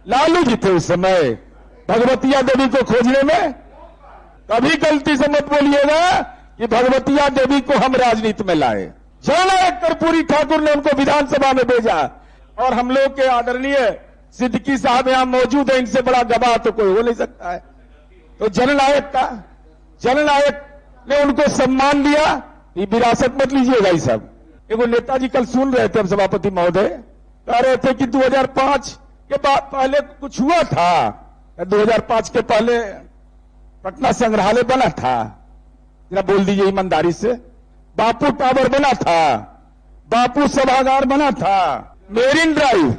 लालू जी थे उस समय भगवतिया देवी को खोजने में। कभी गलती से मत बोलिएगा कि भगवतिया देवी को हम राजनीति में लाए। जननायक कर्पूरी ठाकुर ने उनको विधानसभा में भेजा और हम लोग के आदरणीय सिद्दीकी साहब यहां मौजूद है, इनसे बड़ा गवाह तो कोई हो नहीं सकता है। तो जननायक ने उनको सम्मान दिया। ये विरासत मत लीजिएगा ये सब। एगो नेताजी कल सुन रहे थे, हम सभापति महोदय कह रहे थे कि 2005 के बाद पहले कुछ हुआ था। 2005 के पहले पटना संग्रहालय बना था, जरा बोल दीजिए ईमानदारी से। बापू टावर बना था, बापू सभागार बना था, मेरिन ड्राइव,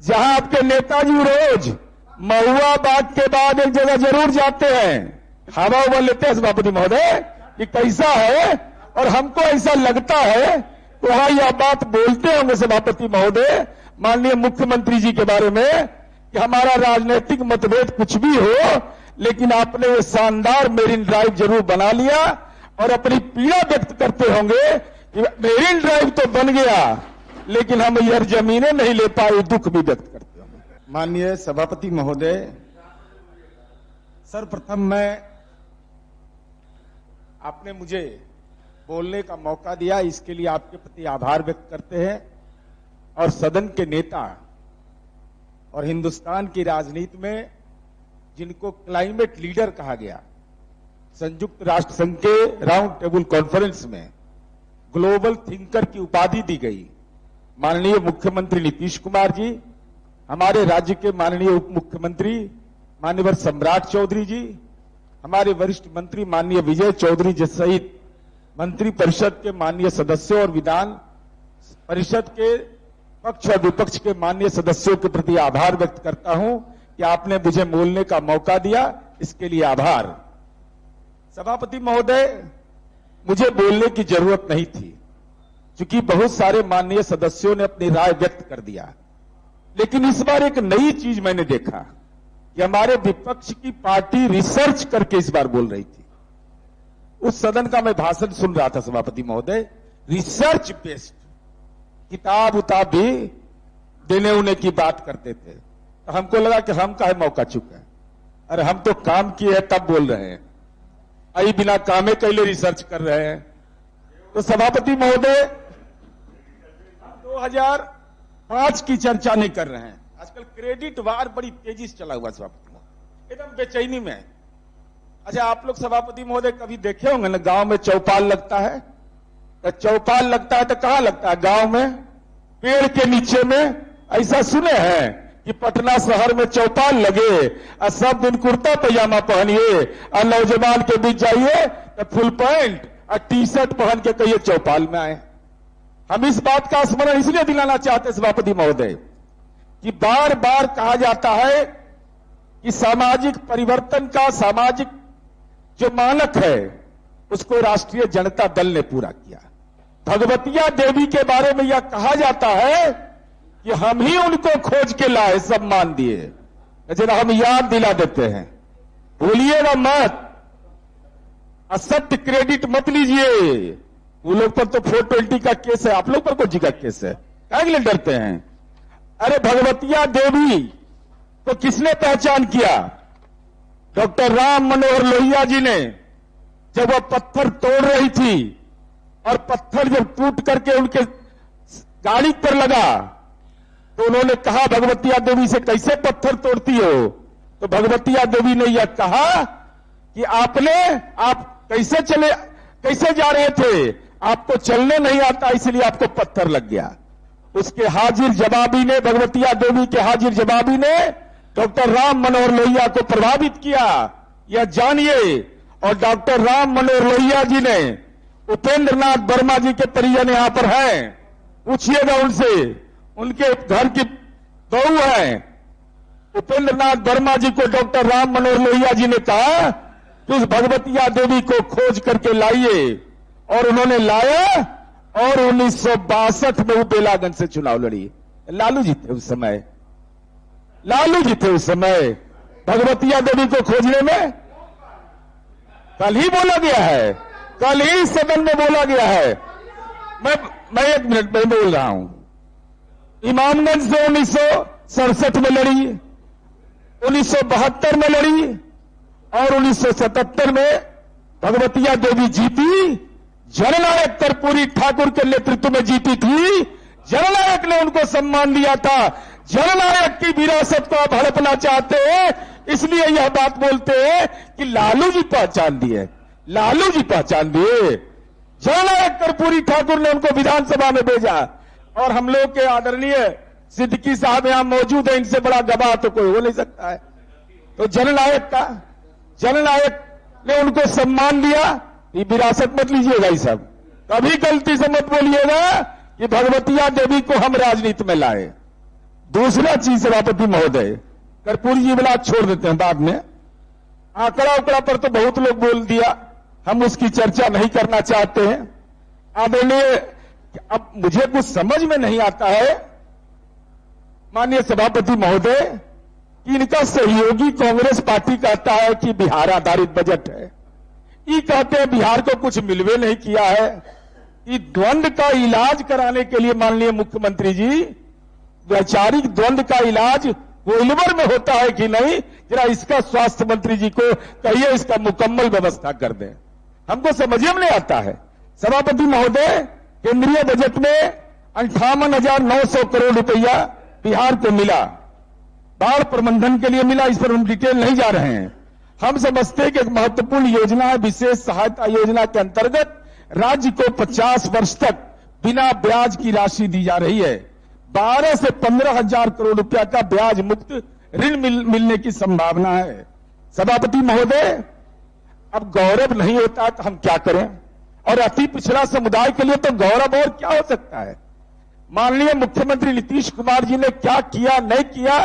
जहां आपके नेताजी रोज महुआ बाग के बाद एक जगह जरूर जाते हैं, हवा हुआ लेते हैं सभापति महोदय कि कैसा है, और हमको ऐसा लगता है तो हाँ यह बात बोलते होंगे सभापति महोदय माननीय मुख्यमंत्री जी के बारे में कि हमारा राजनीतिक मतभेद कुछ भी हो, लेकिन आपने ये शानदार मेरिन ड्राइव जरूर बना लिया, और अपनी पीड़ा व्यक्त करते होंगे कि मेरिन ड्राइव तो बन गया लेकिन हम यह जमीनें नहीं ले पाए, दुख भी व्यक्त करते होंगे। माननीय सभापति महोदय, सर्वप्रथम मैं आपने मुझे बोलने का मौका दिया, इसके लिए आपके प्रति आभार व्यक्त करते हैं। और सदन के नेता और हिंदुस्तान की राजनीति में जिनको क्लाइमेट लीडर कहा गया, संयुक्त राष्ट्र संघ के राउंड टेबल कॉन्फ्रेंस में ग्लोबल थिंकर की उपाधि दी गई, माननीय मुख्यमंत्री नीतीश कुमार जी, हमारे राज्य के माननीय उप मुख्यमंत्री माननीय सम्राट चौधरी जी, हमारे वरिष्ठ मंत्री माननीय विजय चौधरी जी सहित मंत्री परिषद के माननीय सदस्यों और विधान परिषद के पक्ष और विपक्ष के माननीय सदस्यों के प्रति आभार व्यक्त करता हूं कि आपने मुझे बोलने का मौका दिया, इसके लिए आभार। सभापति महोदय, मुझे बोलने की जरूरत नहीं थी क्योंकि बहुत सारे माननीय सदस्यों ने अपनी राय व्यक्त कर दिया, लेकिन इस बार एक नई चीज मैंने देखा कि हमारे विपक्ष की पार्टी रिसर्च करके इस बार बोल रही थी। उस सदन का मैं भाषण सुन रहा था सभापति महोदय, रिसर्च बेस्ड किताब उताब भी देने उन्हें की बात करते थे, तो हमको लगा कि हम काहे मौका चुका है। अरे हम तो काम किए हैं तब बोल रहे हैं, आई बिना कामे कैले रिसर्च कर रहे हैं। तो सभापति महोदय, 2005 की चर्चा नहीं कर रहे हैं। आजकल क्रेडिट वार बड़ी तेजी से चला हुआ सभापति महोदय, एकदम बेचैनी में। अच्छा, आप लोग सभापति महोदय कभी देखे होंगे ना, गांव में चौपाल लगता है, तो चौपाल लगता है तो कहां लगता है? गांव में, पेड़ के नीचे में। ऐसा सुने हैं कि पटना शहर में चौपाल लगे और सब दिन कुर्ता पैजामा पहनिए और नौजवान के बीच जाइए तो फुल पैंट और टी शर्ट पहन के कहिए चौपाल में आए। हम इस बात का स्मरण इसलिए दिलाना चाहते सभापति महोदय कि बार बार कहा जाता है कि सामाजिक परिवर्तन का सामाजिक जो मानक है उसको राष्ट्रीय जनता दल ने पूरा किया। भगवतिया देवी के बारे में यह कहा जाता है कि हम ही उनको खोज के लाए, सम्मान दिए। जरा हम याद दिला देते हैं, भूलिएगा मत, असत्य क्रेडिट मत लीजिए। वो लोग पर तो 420 का केस है, आप लोग पर कौन जी का केस है? क्या के लिए डरते हैं? अरे भगवतिया देवी तो किसने पहचान किया? डॉक्टर राम मनोहर लोहिया जी ने, जब वह पत्थर तोड़ रही थी और पत्थर जब टूट करके उनके गाड़ी पर लगा तो उन्होंने कहा भगवतिया देवी से कैसे पत्थर तोड़ती हो? तो भगवतिया देवी ने यह कहा कि आप कैसे जा रहे थे? आपको चलने नहीं आता इसलिए आपको पत्थर लग गया। उसके हाजिर जवाबी ने, भगवतिया देवी के हाजिर जवाबी ने डॉक्टर राम मनोहर लोहिया को प्रभावित किया, यह जानिए। और डॉक्टर राम मनोहर लोहिया जी ने, उपेंद्र नाथ वर्मा जी के परिजन यहां पर हैं, पूछिएगा उनसे, उनके घर की बहू है। उपेंद्र नाथ वर्मा जी को डॉक्टर राम मनोहर लोहिया जी ने कहा कि उस भगवतिया देवी को खोज करके लाइए, और उन्होंने लाया और 1962 में वो बेलागंज से चुनाव लड़ी। लालू जी थे उस समय, लालू जी थे उस समय भगवतिया देवी को खोजने में। कल ही बोला गया है, कल ही सदन में बोला गया है। मैं 1 मिनट में बोल रहा हूं। इमामगंज से 1967 में लड़ी, 1972 में लड़ी और 1977 में भगवतिया देवी जीती। जननायक कर्पूरी ठाकुर के नेतृत्व में जीती थी। जननायक ने उनको सम्मान दिया था। जननायक की विरासत को आप हड़पना चाहते हैं, इसलिए यह बात बोलते हैं कि लालू जी पहचान दिए, लालू जी पहचान दिए। जननायक कर्पूरी ठाकुर ने उनको विधानसभा में भेजा और हम लोग के आदरणीय सिद्दीकी साहब यहां मौजूद है, इनसे बड़ा गवाह तो कोई हो नहीं सकता है। तो जननायक ने उनको सम्मान दिया। ये विरासत मत लीजिएगा, ये सब कभी गलती से मत बोलिएगा कि भगवतिया देवी को हम राजनीति में लाए। दूसरा चीज सभापति महोदय, कर्पूरी जी वाला छोड़ देते हैं, बाद में आंकड़ा उकड़ा पर तो बहुत लोग बोल दिया, हम उसकी चर्चा नहीं करना चाहते हैं। आदरणीय, अब मुझे कुछ समझ में नहीं आता है माननीय सभापति महोदय कि इनका सहयोगी कांग्रेस पार्टी कहता है कि बिहार आधारित बजट है, ये कहते हैं बिहार को कुछ मिलवे नहीं किया है। ये द्वंद्व का इलाज कराने के लिए माननीय मुख्यमंत्री जी, वैचारिक द्वंद्व का इलाज कोइलवर में होता है कि नहीं, जरा इसका स्वास्थ्य मंत्री जी को कहिए, इसका मुकम्मल व्यवस्था कर दें। हमको समझ में नहीं आता है। सभापति महोदय, केंद्रीय बजट में 58,900 करोड़ रुपया बिहार को मिला, बाढ़ प्रबंधन के लिए मिला, इस पर हम डिटेल नहीं जा रहे हैं। हम समझते हैं कि एक महत्वपूर्ण योजना है, विशेष सहायता योजना के अंतर्गत राज्य को 50 वर्ष तक बिना ब्याज की राशि दी जा रही है। 12 से 15,000 करोड़ रुपया का ब्याज मुक्त ऋण मिलने की संभावना है। सभापति महोदय, अब गौरव नहीं होता तो हम क्या करें, और अति पिछड़ा समुदाय के लिए तो गौरव और क्या हो सकता है। माननीय मुख्यमंत्री नीतीश कुमार जी ने क्या किया नहीं किया,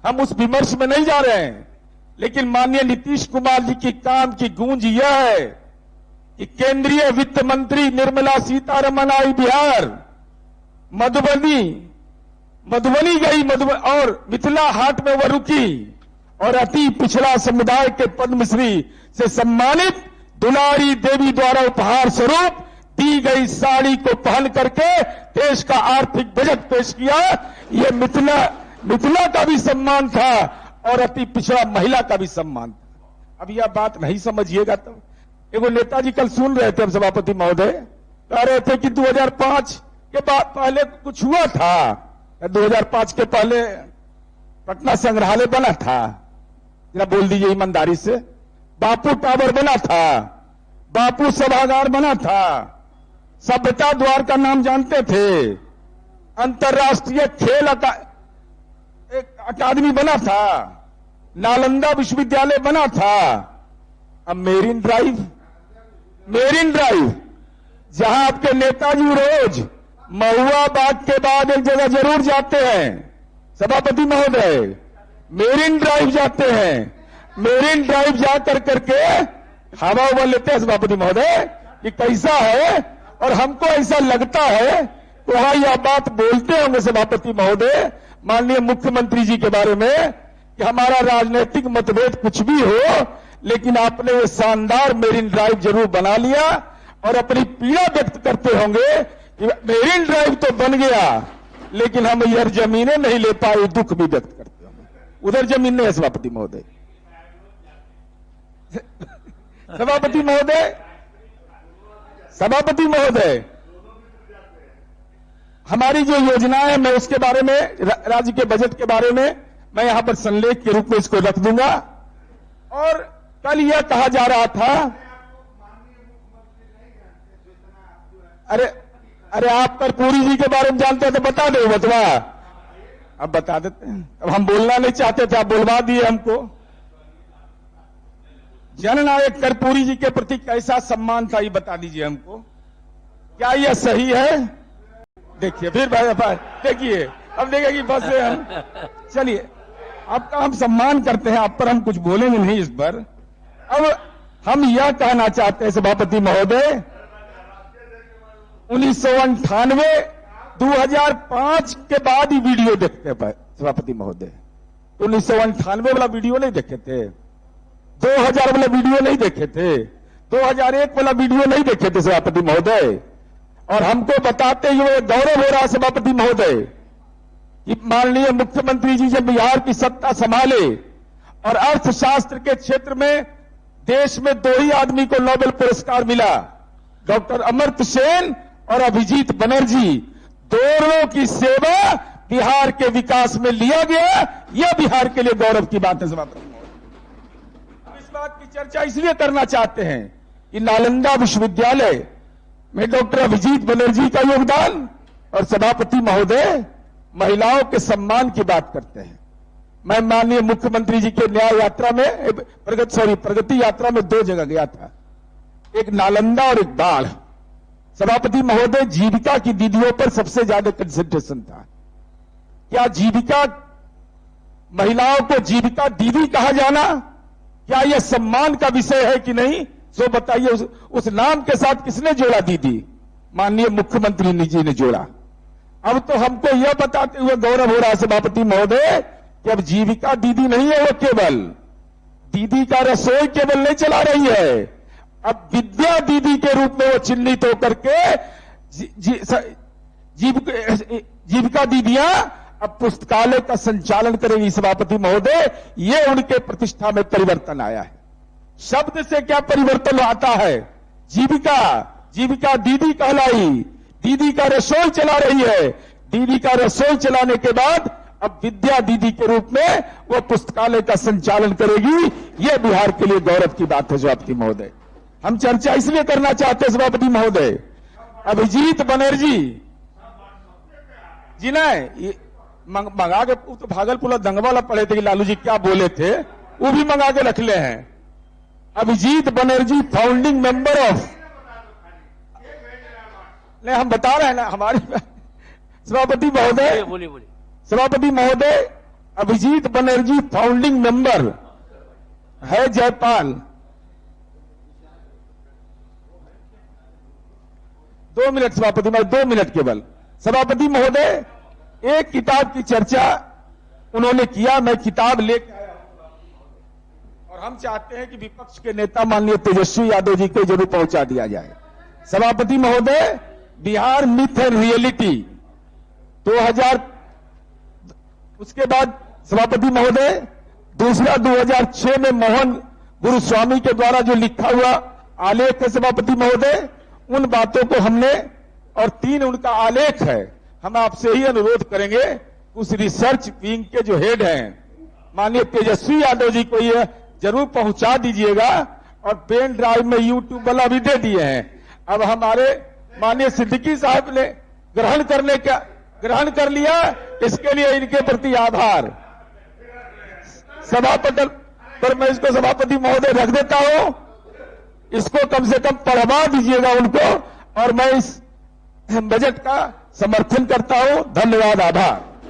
हम उस विमर्श में नहीं जा रहे हैं, लेकिन माननीय नीतीश कुमार जी की काम की गूंज यह है कि केंद्रीय वित्त मंत्री निर्मला सीतारमण आई बिहार, मधुबनी गई, और मिथिला हाट में वह रुकी और अति पिछड़ा समुदाय के पद्मश्री से सम्मानित दुलारी देवी द्वारा उपहार स्वरूप दी गई साड़ी को पहन करके देश का आर्थिक बजट पेश किया। यह मिथिला का भी सम्मान था और अति पिछड़ा महिला का भी सम्मान था। अब यह बात नहीं समझिएगा तो एगो नेताजी कल सुन रहे थे, हम सभापति महोदय कह रहे थे कि 2005 के बाद पहले कुछ हुआ था, 2005 के पहले पटना संग्रहालय बना था, जरा बोल दीजिए ईमानदारी से। बापू टावर बना था, बापू सभागार बना था, सभ्यता द्वार का नाम जानते थे, अंतर्राष्ट्रीय खेल अकादमी बना था, नालंदा विश्वविद्यालय बना था। अब मेरीन ड्राइव जहां आपके नेताजी रोज महुआ बाग के बाद एक जगह जरूर जाते हैं, सभापति महोदय, मेरीन ड्राइव जाते हैं। मेरीन ड्राइव जाकर करके हवा लेते हैं सभापति महोदय कि कैसा है, और हमको ऐसा लगता है तो वहां यह बात बोलते होंगे सभापति महोदय माननीय मुख्यमंत्री जी के बारे में कि हमारा राजनीतिक मतभेद कुछ भी हो, लेकिन आपने ये शानदार मेरीन ड्राइव जरूर बना लिया, और अपनी पीड़ा व्यक्त करते होंगे कि मेरीन ड्राइव तो बन गया लेकिन हम इधर जमीनें नहीं ले पाए, दुख भी व्यक्त करते होंगे। उधर जमीन नहीं है सभापति महोदय। सभापति महोदय, हमारी जो योजना है मैं उसके बारे में, राज्य के बजट के बारे में मैं यहां पर संलेख के रूप में इसको रख दूंगा। और कल यह कहा जा रहा था, अरे आप कर्पूरी जी के बारे में जानते हैं तो बता दो बतवा। अब बता देते हैं, अब हम बोलना नहीं चाहते थे, आप बोलवा दिए हमको। जननायक कर्पूरी जी के प्रति कैसा सम्मान था ये बता दीजिए हमको, क्या यह सही है? देखिए फिर भाई देखिए, अब देखिए कि बस हम चलिए, आपका हम सम्मान करते हैं, आप पर हम कुछ बोलेंगे नहीं इस पर। अब हम यह कहना चाहते हैं सभापति महोदय, 1998 2005 के बाद ही वीडियो देखते हैं सभापति महोदय। 1998 वाला वीडियो नहीं देखे थे, 2000 वाला वीडियो नहीं देखे थे, 2001 वाला वीडियो नहीं देखे थे सभापति महोदय। और हमको बताते हुए गौरव हो रहा है सभापति महोदय कि माननीय मुख्यमंत्री जी जब बिहार की सत्ता संभाले और अर्थशास्त्र के क्षेत्र में देश में 2 ही आदमी को नोबेल पुरस्कार मिला, डॉक्टर अमर्त्य सेन और अभिजीत बनर्जी। दोनों की सेवा बिहार के विकास में लिया गया, यह बिहार के लिए गौरव की बात है सभापति महोदय। हम इस बात की चर्चा इसलिए करना चाहते हैं कि नालंदा विश्वविद्यालय में डॉक्टर अभिजीत बनर्जी का योगदान, और सभापति महोदय महिलाओं के सम्मान की बात करते हैं। मैं माननीय मुख्यमंत्री जी के न्याय यात्रा में प्रगति यात्रा में 2 जगह गया था, एक नालंदा और एक बाढ़। सभापति महोदय, जीविका की दीदियों पर सबसे ज्यादा कंसंट्रेशन था। क्या जीविका, महिलाओं को जीविका दीदी कहा जाना, क्या यह सम्मान का विषय है कि नहीं? सो बताइए, उस नाम के साथ किसने जोड़ा दीदी? माननीय मुख्यमंत्री जी ने जोड़ा। अब तो हमको यह बताते हुए गौरव हो रहा है सभापति महोदय कि अब जीविका दीदी नहीं है, वो केवल दीदी का रसोई केवल नहीं चला रही है, अब विद्या दीदी के रूप में वो चिन्हित होकर के जीविका दीदियां अब पुस्तकालय का संचालन करेंगी सभापति महोदय। ये उनके प्रतिष्ठा में परिवर्तन आया है। शब्द से क्या परिवर्तन आता है? जीविका, जीविका दीदी कहलाई, दीदी का रसोई चला रही है। दीदी का रसोई चलाने के बाद अब विद्या दीदी के रूप में वो पुस्तकालय का संचालन करेगी। ये बिहार के लिए गौरव की बात है सभापति महोदय। हम चर्चा इसलिए करना चाहते हैं सभापति महोदय, अभिजीत बनर्जी जी ने मंगा के, तो भागलपुर दंगवाला पढ़े थे कि लालू जी क्या बोले थे, वो भी मंगा के रख ले हैं। Abhijit Banerjee founding member of, नहीं हम बता रहे हैं ना हमारी सभापति महोदय, बोलिए सभापति महोदय, अभिजीत बनर्जी फाउंडिंग मेंबर है जयपाल। 2 मिनट सभापति महोदय, 2 मिनट केवल। सभापति महोदय, एक किताब की चर्चा उन्होंने किया, मैं किताब लेकर आया हूं और हम चाहते हैं कि विपक्ष के नेता माननीय तेजस्वी यादव जी को जरूर पहुंचा दिया जाए। सभापति महोदय, बिहार मिथ एंड रियलिटी 2000, उसके बाद सभापति महोदय दूसरा 2006 में मोहन गुरुस्वामी के द्वारा जो लिखा हुआ आलेख है सभापति महोदय, उन बातों को हमने, और 3 उनका आलेख है, हम आपसे ही अनुरोध करेंगे उस रिसर्च विंग के जो हेड हैं माननीय तेजस्वी यादव जी को यह जरूर पहुंचा दीजिएगा, और पेन ड्राइव में यूट्यूब वाला भी दे दिए हैं। अब हमारे माननीय सिद्दीकी साहब ने ग्रहण कर लिया, इसके लिए इनके प्रति आभार। सभापति पर मैं इसको सभापति महोदय रख देता हूं, इसको कम से कम पढ़वा दीजिएगा उनको, और मैं इस बजट का समर्थन करता हूं। धन्यवाद, आभार।